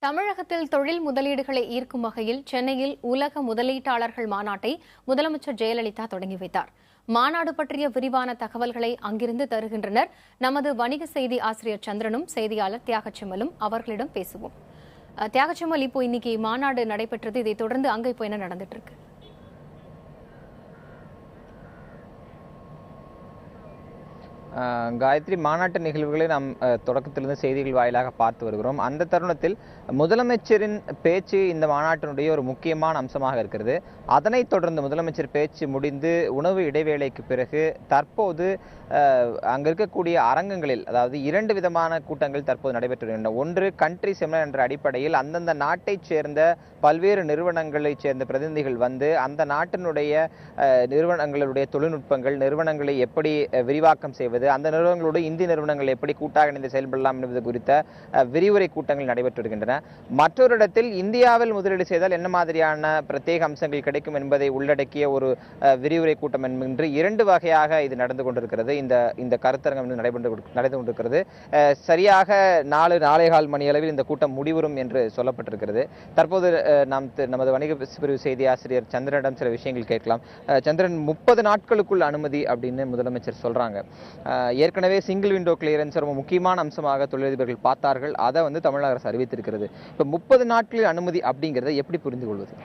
தமிழகத்தில் தொழில் முதலீடுகளை ஈர்க்கும் வகையில் சென்னையில் உலக முதலீட்டாளர்கள் மாநாட்டை முதலமைச்சர் ஜெயலலிதா தொடங்கி வைத்தார். மாநாடு பற்றிய விரிவான தகவல்களை அங்கிருந்து தருகின்றனர் நமது வணிக செய்தி ஆசிரியர் சந்திரனும் செய்தியாளர் தியாகச்செம்மலும். அவர்களிடம் பேசுவோம். தியாகச்செம்மல், இப்போ இன்னைக்கு மாநாடு நடைபெற்றது, இதை தொடர்ந்து அங்கே இப்போ என்ன நடந்துட்டு இருக்கு? காயத்ரி, மாநாட்டு நிகழ்வுகளை நாம் தொடக்கத்திலிருந்து செய்திகள் வாயிலாக பார்த்து வருகிறோம். அந்த தருணத்தில் முதலமைச்சரின் பேச்சு இந்த மாநாட்டினுடைய ஒரு முக்கியமான அம்சமாக இருக்கிறது. அதனைத் தொடர்ந்து முதலமைச்சர் பேச்சு முடிந்து உணவு இடைவேளைக்கு பிறகு தற்போது அங்கே இருக்கக்கூடிய அரங்கங்களில், அதாவது 2 விதமான கூட்டங்கள் தற்போது நடைபெற்று வருகின்றன. ஒன்று கண்ட்ரி செமினார் என்ற அடிப்படையில் அந்தந்த நாட்டைச் சேர்ந்த பல்வேறு நிறுவனங்களைச் சேர்ந்த பிரதிநிதிகள் வந்து அந்த நாட்டினுடைய நிறுவனங்களுடைய தொழில்நுட்பங்கள், நிறுவனங்களை எப்படி விரிவாக்கம் செய்வது, அந்த நிறுவனங்களோடு இந்திய நிறுவனங்கள் எப்படி கூட்டாக இணைந்து செயல்படலாம் என்பது குறித்த விரிவுரை கூட்டங்கள் நடைபெற்று வருகின்றன. மற்றொரு இடத்தில் இந்தியாவில் முதலீடு செய்தால் என்ன மாதிரியான பிரத்யேக அம்சங்கள் கிடைக்கும் என்பதை உள்ளடக்கிய ஒரு விரிவுரை கூட்டம் என்று 2 வகையாக இது நடந்து கொண்டிருக்கிறது. இந்த கருத்தரங்கம் நடந்து கொண்டிருக்கிறது. சரியாக 4-4.25 மணி அளவில் இந்த கூட்டம் முடிவுறும் என்று சொல்லப்பட்டிருக்கிறது. தற்போது நாம் நமது வணிக பிரிவு செய்தி ஆசிரியர் சந்திரனிடம் சில விஷயங்கள் கேட்கலாம். சந்திரன், 30 நாட்களுக்குள் அனுமதி அப்படின்னு முதலமைச்சர் சொல்றாங்க. ஏற்கனவே சிங்கிள் விண்டோ கிளியரன்ஸ் ரொம்ப முக்கியமான அம்சமாக தொழிலதிபர்கள் பார்த்தார்கள். அதை தமிழக அரசு அறிவித்திருக்கிறது. இப்போ 30 நாட்களில் அனுமதி அப்படிங்கிறத எப்படி புரிந்து கொள்வது?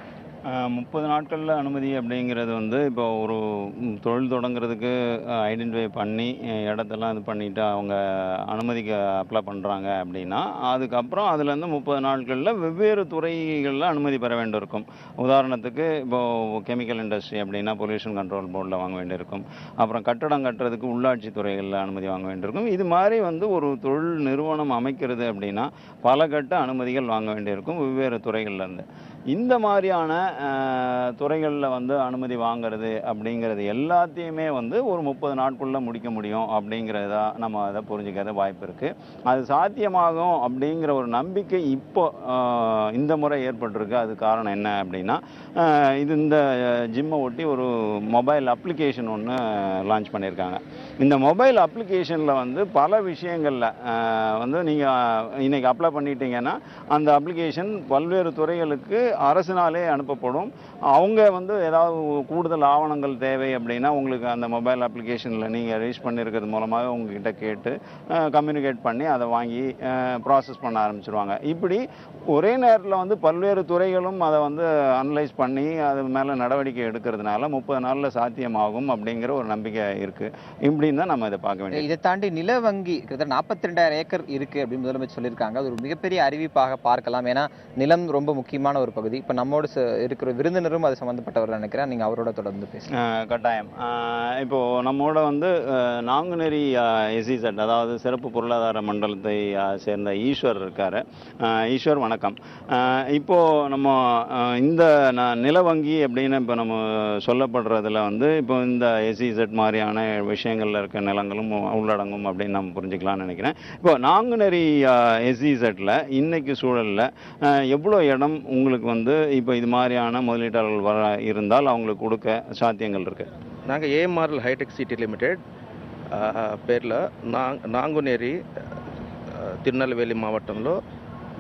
30 நாட்களில் அனுமதி அப்படிங்கிறது இப்போ ஒரு தொழில் தொடங்குறதுக்கு ஐடென்டிஃபை பண்ணி இடத்தெல்லாம் இது பண்ணிவிட்டு அவங்க அனுமதிக்கு அப்ளை பண்ணுறாங்க அப்படின்னா, அதுக்கப்புறம் அதுலேருந்து 30 நாட்களில் வெவ்வேறு துறைகளில் அனுமதி பெற வேண்டியிருக்கும். உதாரணத்துக்கு இப்போது கெமிக்கல் இண்டஸ்ட்ரி அப்படின்னா பொல்யூஷன் கண்ட்ரோல் போர்டில் வாங்க வேண்டியிருக்கும். அப்புறம் கட்டடம் கட்டுறதுக்கு உள்ளாட்சி துறைகளில் அனுமதி வாங்க வேண்டியிருக்கும். இது மாதிரி ஒரு தொழில் நிறுவனம் அமைக்கிறது அப்படின்னா பல கட்ட அனுமதிகள் வாங்க வேண்டியிருக்கும் வெவ்வேறு துறைகள்லேருந்து. இந்த மாதிரியான துறைகளில் அனுமதி வாங்கிறது அப்படிங்கிறது எல்லாத்தையுமே ஒரு 30 நாட்குள்ளே முடிக்க முடியும் அப்படிங்கிறதா நம்ம அதை புரிஞ்சுக்கிறது வாய்ப்பு இருக்குது. அது சாத்தியமாகும் அப்படிங்கிற ஒரு நம்பிக்கை இப்போ இந்த முறை ஏற்பட்டிருக்கு. அது காரணம் என்ன அப்படின்னா, இந்த ஜிம்மை ஒட்டி ஒரு மொபைல் அப்ளிகேஷன் ஒன்று லான்ச் பண்ணியிருக்காங்க. இந்த மொபைல் அப்ளிகேஷனில் பல விஷயங்களில் நீங்கள் இன்றைக்கி அப்ளை பண்ணிட்டீங்கன்னா அந்த அப்ளிகேஷன் பல்வேறு துறைகளுக்கு அரசினாலே அனுப்பப்படும். அவங்க ஏதாவது கூடுதல் ஆவணங்கள் தேவை அப்படின்னா உங்களுக்கு அந்த மொபைல் அப்ளிகேஷனில் நீங்கள் ரெஜிஸ்டர் பண்ணியிருக்கிறது மூலமாக உங்ககிட்ட கேட்டு கம்யூனிகேட் பண்ணி அதை வாங்கி ப்ராசஸ் பண்ண ஆரம்பிச்சிருவாங்க. இப்படி ஒரே நேரத்தில் பல்வேறு துறைகளும் அதை அனலைஸ் பண்ணி அது மேலே நடவடிக்கை எடுக்கிறதுனால 30 நாளில் சாத்தியமாகும் அப்படிங்கிற ஒரு நம்பிக்கை இருக்குது. இப்படின்னு தான் நம்ம இதை பார்க்க வேண்டியது. இதை தாண்டி நில வங்கி கிட்டத்தட்ட 42,000 ஏக்கர் இருக்குது அப்படின்னு முதலமைச்சர் சொல்லியிருக்காங்க. அது ஒரு மிகப்பெரிய அறிவிப்பாக பார்க்கலாம். ஏன்னா நிலம் ரொம்ப முக்கியமான ஒரு பகுதி. இப்போ நம்மோடு இருக்கிற விருந்தினரும் அது சம்மந்தப்பட்டவர் நினைக்கிறேன். நீங்கள் அவரோட தொடர்ந்து பேசுங்க. கட்டாயம். இப்போது நம்மோட நாங்குநேரி எஸ்இசட், அதாவது சிறப்பு பொருளாதார மண்டலத்தை சேர்ந்த ஈஸ்வர் இருக்கார். ஈஸ்வர், வணக்கம். இப்போது நம்ம இந்த நில வங்கி அப்படின்னு இப்போ நம்ம சொல்லப்படுறதுல இப்போ இந்த எஸ்இசட் மாதிரியான விஷயங்களில் இருக்க நிலங்களும் உள்ளடங்கும் அப்படின்னு நம்ம புரிஞ்சுக்கலாம்னு நினைக்கிறேன். இப்போ நாங்குநேரி எஸ்இசட்டில் இன்னைக்கு சூழலில் எவ்வளோ இடம் உங்களுக்கு இப்போ இது மாதிரியான முதலீட்டாளர்கள் வர இருந்தால் அவங்களுக்கு கொடுக்க சாத்தியங்கள் இருக்குது? நாங்கள் ஏஎம்ஆர்எல் ஹைடெக் சிட்டி லிமிடெட் పేర్ల నాంగునేరి తిరునెల్వేలి మావటంలో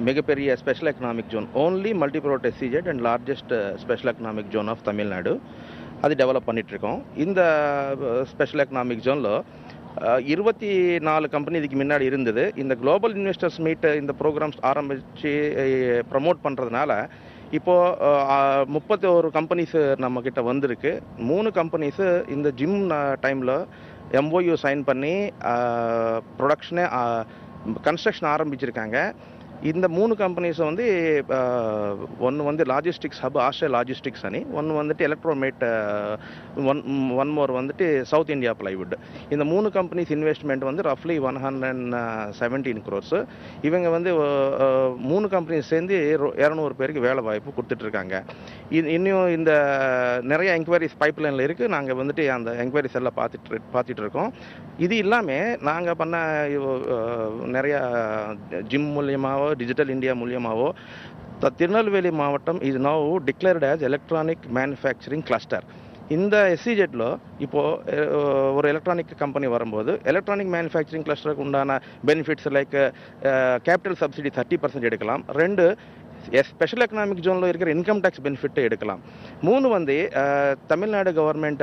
మిగపెరియ special economic zone, only multiproduct SEZ and largest special economic zone of Tamil Nadu, அது டெவலப் பண்ணிகிட்ருக்கோம். இந்த ஸ்பெஷல் எக்கனாமிக் ஜோனில் 24 கம்பெனி இதுக்கு முன்னாடி இருந்தது. இந்த குளோபல் இன்வெஸ்டர்ஸ் மீட் இந்த ப்ரோக்ராம்ஸ் ஆரம்பித்து ப்ரமோட் பண்ணுறதுனால இப்போது 31 கம்பெனிஸ் நம்மக்கிட்ட வந்திருக்கு. 3 கம்பெனிஸு இந்த ஜிம் டைமில் எம்ஓயு சைன் பண்ணி ப்ரொடக்ஷனே கன்ஸ்ட்ரக்ஷன் ஆரம்பிச்சிருக்காங்க. இந்த 3 கம்பெனிஸ் ஒன்று லாஜிஸ்டிக்ஸ் ஹப், ஆஸ்ட்ரேலியா லாஜிஸ்டிக்ஸ் அணி, ஒன்று Electromate, one more South India plywood. இந்த 3 கம்பெனிஸ் இன்வெஸ்ட்மெண்ட் ரஃப்லி 117 crores. இவங்க 3 கம்பெனிஸ் சேர்ந்து 200 பேருக்கு வேலை வாய்ப்பு கொடுத்துட்ருக்காங்க. இன்னும் இந்த நிறைய என்கொயரிஸ் பைப்லைனில் இருக்குது. நாங்கள் அந்த என்கொயரிஸ் எல்லாம் பார்த்துட்டு இருக்கோம். இது இல்லாமல் நாங்கள் பண்ண நிறையா ஜிம் மூலியமாக டிஜிட்டல் இந்தியா மூலியமாகவோ திருநெல்வேலி மாவட்டம் is now declared as electronic manufacturing cluster. இந்த எஸ்சிஜெட்டில் இப்போது ஒரு எலக்ட்ரானிக் கம்பெனி வரும்போது எலக்ட்ரானிக் மேனுஃபேக்சரிங் கிளஸ்டருக்கு உண்டான பெனிஃபிட்ஸ் லைக் கேபிட்டல் சப்சிடி 30% எடுக்கலாம். 2 ஸ்பெஷல் எக்கனாமிக் ஜோனில் இருக்கிற இன்கம் டேக்ஸ் பெனிஃபிட்டை எடுக்கலாம். 3 வந்து Tamil Nadu government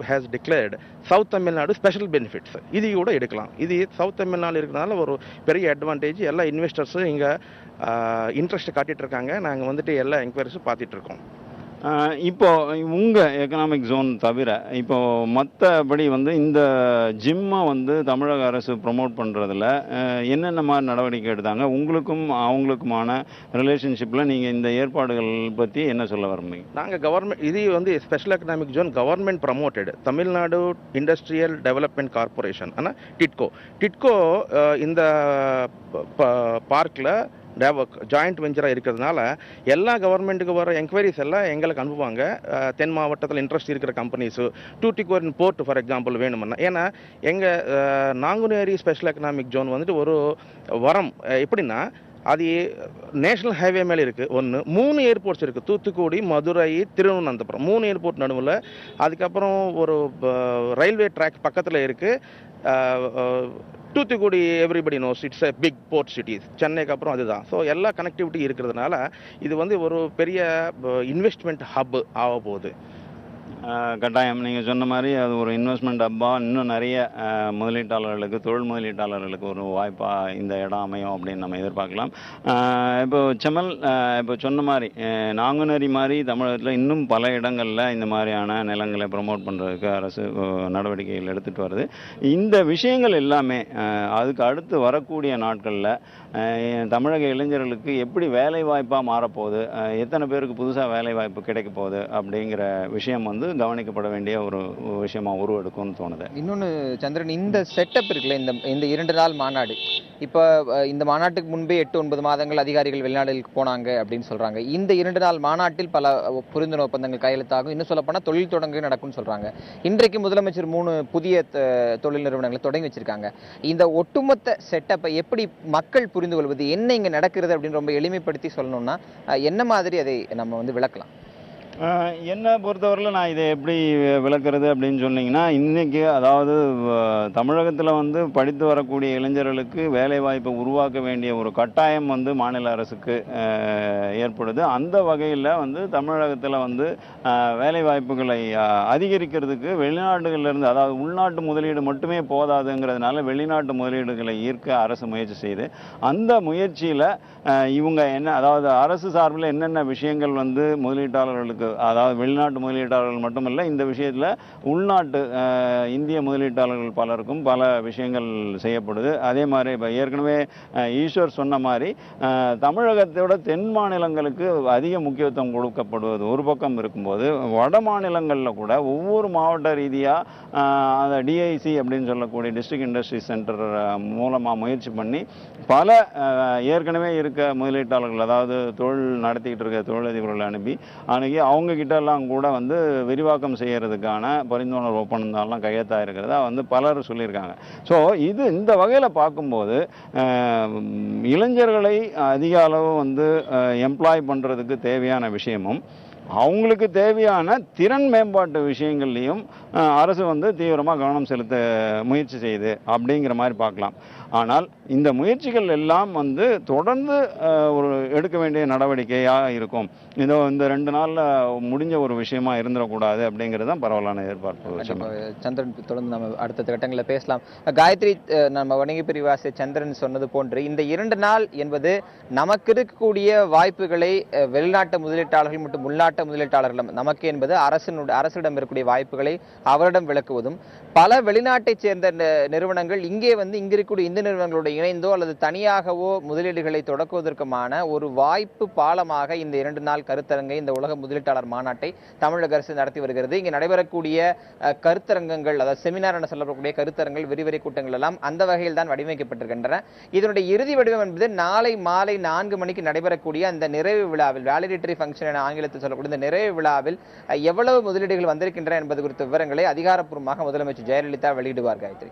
has declared south Tamil Nadu special benefits இது கூட எடுக்கலாம். இது சவுத் தமிழ்நாடு இருக்கிறதுனால ஒரு பெரிய அட்வான்டேஜ். எல்லா இன்வெஸ்டர்ஸும் இங்கே இன்ட்ரெஸ்ட் காட்டிகிட்டு இருக்காங்க. நாங்கள் வந்துட்டு எல்லா என்கொயரிஸும் பார்த்துட்டு இருக்கோம். இப்போ உங்கள் எக்கனாமிக் ஜோன் தவிர இப்போ மற்றபடி வந்து இந்த ஜிம்மை வந்து தமிழக அரசு ப்ரொமோட் பண்ணுறதுல என்னென்ன மாதிரி நடவடிக்கை எடுத்தாங்க? உங்களுக்கும் அவங்களுக்குமான ரிலேஷன்ஷிப்பில் நீங்கள் இந்த ஏற்பாடுகள் பற்றி என்ன சொல்ல விரும்புறீங்க? நாங்கள் கவர்மெண்ட் இது வந்து special economic zone government promoted Tamil Nadu industrial development corporation ஆனால் டிட்கோ இந்த பார்க்கில் ஜாயிண்ட் வெஞ்சராக இருக்கிறதுனால எல்லா கவர்மெண்ட்டுக்கு வர என்கொயரிஸ் எல்லாம் எங்களுக்கு அனுப்புவாங்க. தென் மாவட்டத்தில் இன்ட்ரெஸ்ட் இருக்கிற கம்பெனிஸு டூட்டிகோரின் போர்ட் ஃபார் எக்ஸாம்பிள் வேணும்னா, ஏன்னா எங்கள் நாங்குநேரி ஸ்பெஷல் எக்கனாமிக் ஜோன் வந்துட்டு ஒரு வரம் எப்படின்னா அது நேஷனல் ஹைவே மேலே இருக்குது. 3 ஏர்போர்ட்ஸ் இருக்குது. தூத்துக்குடி, மதுரை, திருவனந்தபுரம் 3 ஏர்போர்ட் நடுவில். அதுக்கப்புறம் ஒரு ரயில்வே ட்ராக் பக்கத்தில் இருக்குது. Thoothukudi everybody knows it's a big port cities. சென்னைக்கு அப்புறம் அதுதான். ஸோ எல்லா கனெக்டிவிட்டி இருக்கிறதுனால இது வந்து ஒரு பெரிய இன்வெஸ்ட்மெண்ட் ஹப் ஆக போகுது. கட்டாயம் நீங்கள் சொன்ன மாதிரி அது ஒரு இன்வெஸ்ட்மெண்ட் ஹப்பாக இன்னும் நிறைய முதலீட்டாளர்களுக்கு, தொழில் முதலீட்டாளர்களுக்கு ஒரு வாய்ப்பாக இந்த இடம் அமையும் அப்படின்னு நம்ம எதிர்பார்க்கலாம். இப்போ செம்மல் இப்போ சொன்ன மாதிரி நாங்குநேரி மாதிரி தமிழகத்தில் இன்னும் பல இடங்களில் இந்த மாதிரியான நிலங்களை ப்ரமோட் பண்ணுறதுக்கு அரசு நடவடிக்கைகள் எடுத்துகிட்டு வருது. இந்த விஷயங்கள் எல்லாமே அதுக்கு அடுத்து வரக்கூடிய நாட்களில் தமிழக இளைஞர்களுக்கு எப்படி வேலை வாய்ப்பாக மாறப்போகுது, எத்தனை பேருக்கு புதுசாக வேலை வாய்ப்பு கிடைக்க போகுது அப்படிங்கிற விஷயம் வந்து கவனிக்கப்பட வேண்டிய ஒரு விஷயமா உருவெடுக்கும்னு தோணுது. இன்னொன்று சந்திரன், இந்த செட்டப் இருக்குல்ல, இந்த 2 நாள் மாநாடு, இப்போ இந்த மாநாட்டுக்கு முன்பே 8-9 மாதங்கள் அதிகாரிகள் வெளிநாடுகளுக்கு போனாங்க அப்படின்னு சொல்றாங்க. இந்த 2 நாள் மாநாட்டில் பல புரிந்துணர்வு ஒப்பந்தங்கள் கையெழுத்தாகும். இன்னும் சொல்லப்போனால் தொழில் தொடங்கு நடக்கும்னு சொல்றாங்க. இன்றைக்கு முதலமைச்சர் 3 புதிய தொழில் நிறுவனங்களை தொடங்கி வச்சிருக்காங்க. இந்த ஒட்டுமொத்த செட்டப்பை எப்படி மக்கள் புரிந்து கொள்வது, என்ன இங்க நடக்கிறது அப்படின்னு ரொம்ப எளிமைப்படுத்தி சொல்லணும்னா என்ன மாதிரி அதை நம்ம வந்து விளக்கலாம்? என்னை பொறுத்தவரையில் நான் இதை எப்படி விளக்குறது அப்படின்னு சொன்னீங்கன்னா, இன்றைக்கி அதாவது தமிழகத்தில் வந்து படித்து வரக்கூடிய இளைஞர்களுக்கு வேலைவாய்ப்பை உருவாக்க வேண்டிய ஒரு கட்டாயம் வந்து மாநில அரசுக்கு ஏற்படுது. அந்த வகையில் வந்து தமிழகத்தில் வந்து வேலைவாய்ப்புகளை அதிகரிக்கிறதுக்கு வெளிநாடுகளிலிருந்து, அதாவது உள்நாட்டு முதலீடு மட்டுமே போதாதுங்கிறதுனால வெளிநாட்டு முதலீடுகளை ஈர்க்க அரசு முயற்சி செய்து, அந்த முயற்சியில் இவங்க அதாவது அரசு சார்பில் என்னென்ன விஷயங்கள் வந்து முதலீட்டாளர்களுக்கு, அதாவது வெளிநாட்டு முதலீட்டாளர்கள் மட்டுமல்ல, இந்த விஷயத்தில் உள்நாட்டு இந்திய முதலீட்டாளர்கள் பலருக்கும் பல விஷயங்கள் செய்யப்படுது. அதே மாதிரி இப்போ ஏற்கனவே ஈஸ்வர் சொன்ன மாதிரி தமிழகத்தோட தென் மாநிலங்களுக்கு அதிக முக்கியத்துவம் கொடுக்கப்படுவது ஒரு பக்கம் இருக்கும்போது, வட மாநிலங்களில் கூட ஒவ்வொரு மாவட்ட ரீதியாக அந்த டிஐசி அப்படின்னு சொல்லக்கூடிய டிஸ்ட்ரிக்ட் இண்டஸ்ட்ரி சென்டர் மூலமாக முயற்சி பண்ணி பல ஏற்கனவே இருக்க முதலீட்டாளர்கள், அதாவது தொழில் நடத்திக்கிட்டு இருக்க தொழிலதிபர்களை அனுப்பி அவங்க கிட்ட எல்லாம் கூட வந்து விரிவாக்கம் செய்யறதுக்கான பரிந்துணர்வு ஒப்பந்தம்லாம் கையெழுத்தாக இருக்கிறதா வந்து பலர் சொல்லியிருக்காங்க. ஸோ இது இந்த வகையில் பார்க்கும்போது இளைஞர்களை அதிக அளவு வந்து எம்ப்ளாய் பண்ணுறதுக்கு தேவையான விஷயமும், அவங்களுக்கு தேவையான திறன் மேம்பாட்டு விஷயங்கள்லையும் அரசு வந்து தீவிரமாக கவனம் செலுத்த முயற்சி செய்யுது அப்படிங்கிற மாதிரி பார்க்கலாம். ஆனால் இந்த முயற்சிகள் எல்லாம் வந்து தொடர்ந்து ஒரு எடுக்க வேண்டிய நடவடிக்கையாக இருக்கும். இதோ இந்த 2 நாளில் முடிஞ்ச ஒரு விஷயமா இருந்துடக்கூடாது அப்படிங்கிறது தான் பரவலான எதிர்பார்ப்பு. சந்திரன், தொடர்ந்து நம்ம அடுத்த கட்டங்களில் பேசலாம். காயத்ரி, நம்ம வணிக பிரிவாசிய சந்திரன் சொன்னது போன்று இந்த 2 நாள் என்பது நமக்கு இருக்கக்கூடிய வாய்ப்புகளை வெளிநாட்டு முதலீட்டாளர்கள் மற்றும் உள்நாட்டு முதலீட்டாளர்களும் நமக்கு என்பது அரசிடம் இருக்கக்கூடிய வாய்ப்புகளை அவரிடம் விளக்குவதும், பல வெளிநாட்டைச் சேர்ந்த நிறுவனங்கள் இங்கே வந்து இங்க இருக்கக்கூடிய இந்த நிறுவனங்களோட இணைந்தோ அல்லது தனியாகவோ முதலீடுகளை தொடக்குவதற்குமான ஒரு வாய்ப்பு பாலமாக இந்த 2 நாள் கருத்தரங்கை, இந்த உலக முதலீட்டாளர் மாநாட்டை தமிழக அரசு நடத்தி வருகிறது. இங்கே நடைபெறக்கூடிய கருத்தரங்கங்கள், அதாவது செமினார் என சொல்லக்கூடிய கருத்தரங்கள், விரிவுரை கூட்டங்கள் எல்லாம் அந்த வகையில் தான் வடிவமைக்கப்பட்டிருக்கின்றன. இதனுடைய இறுதி வடிவம் என்பது நாளை மாலை 4 மணிக்கு நடைபெறக்கூடிய அந்த நிறைவு விழாவில், வேலிடேட்டரி ஃபங்க்ஷன் என ஆங்கிலத்தில் சொல்லக்கூடிய இந்த நிறைவு விழாவில் எவ்வளவு முதலீடுகள் வந்திருக்கின்றன என்பது குறித்த விவரங்களை அதிகாரப்பூர்வமாக முதலமைச்சர் ஜெயலலிதா வெளியிடுவார். காயத்ரி.